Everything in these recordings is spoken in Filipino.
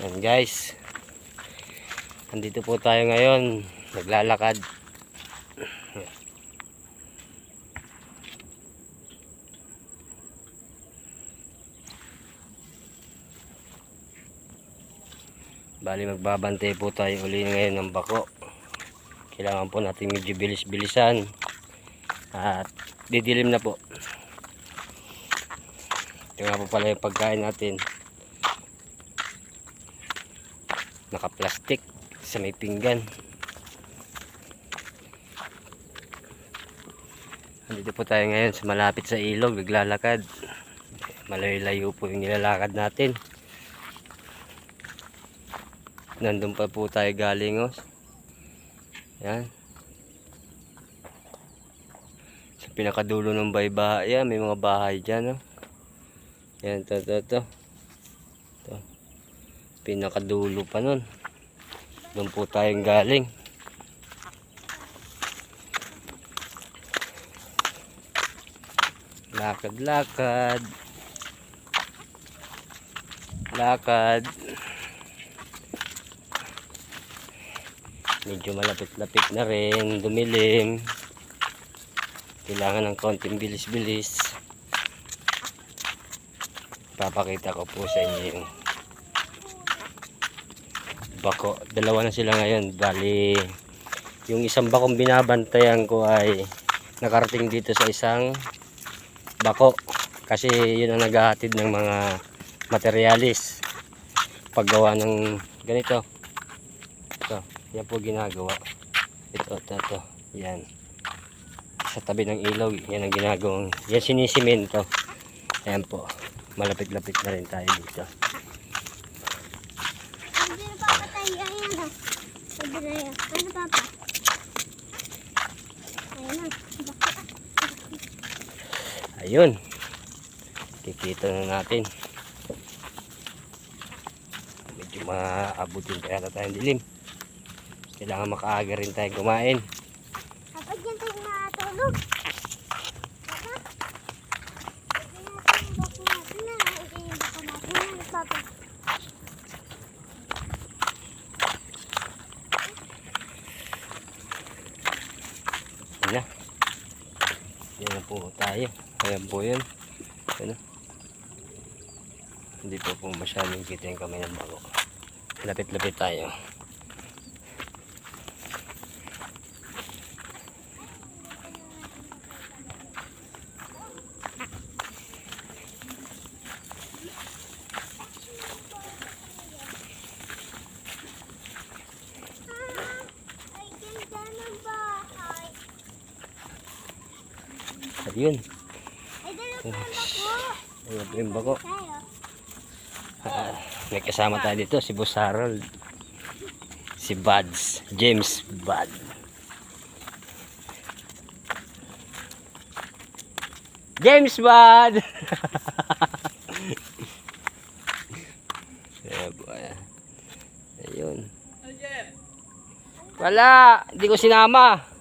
Yan guys, andito po tayo ngayon, naglalakad. Bali magbabantay po tayo uli ngayon ng bako. Kailangan po natin medyo bilis-bilisan at didilim na po. Ito nga po pala yung pagkain natin, naka-plastic sa may pinggan. Andito po tayo ngayon sa malapit sa ilog, naglalakad. Malayo-layo po yung nilalakad natin. Nandun pa po tayo galing, oh. Yan. Sa pinakadulo ng bahay, yan, may mga bahay dyan, oh. Yan, to. Pinakadulo pa nun. Doon po tayong galing. Lakad. Medyo malapit-lapit na rin, dumilim. Kailangan ng konting bilis-bilis. Papakita ko po sa inyo yung bako. Dalawa na sila ngayon. Bali, yung isang bakong binabantayan ko ay nakarating dito sa isang bako. Kasi yun ang naghahatid ng mga materialis. Paggawa ng ganito. Ito, yan po ginagawa. Ito. Yan. Sa tabi ng ilog, yan ang ginagawang. Yan sinisimento. Ayan po. Malapit-lapit na rin tayo dito. Ano papa? Ayun. Kikita na natin. Medyo maabutin pa yata tayong dilim. Kailangan makaaga rin tayo kumain. Kapag yan tayo matulog. Yan po tayo. Ayan po yun. Ano? Hindi po masyadong kita yung kamay ng bako. Lapit-lapit tayo. Ayun. Ayun po yung bako. May kasama tayo dito, si Boss Harold. Si Buds. James Bud. James Bud! Ayun. Wala, hindi ko sinama.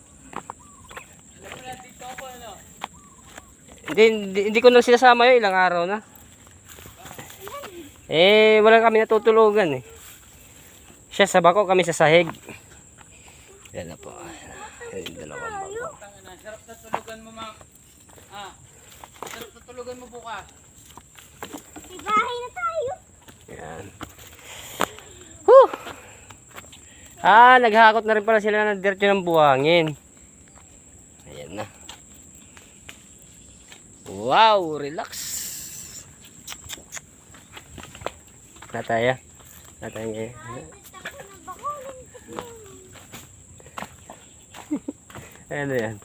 Hindi ko na sinasama yun, ilang araw na. Wala kami natutulugan eh. Siya sa bako, kami sa sahig. Yan na po. Yung dalawang bako. Sarap na tulugan mo, ma'am. Sarap na tulugan mo bukas. May bahay na tayo. Yan. Naghakot na rin pala sila ng dirty ng buhangin. Ayan na. Wow, relax. Nataya ngayon. Ano yan?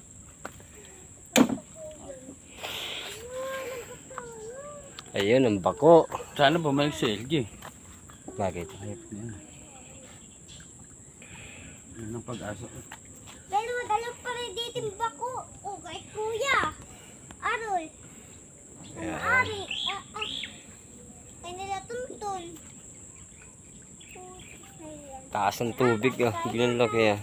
Ayun ang bako. Sana bumalik sa LG. Bakit? Yan ang pag-asa ko. Dalaw pa rin dito yung bako. O kay kuya. Arol. Ari. Ay nila tuntun. Taas ng tubig. Ganun lang kaya.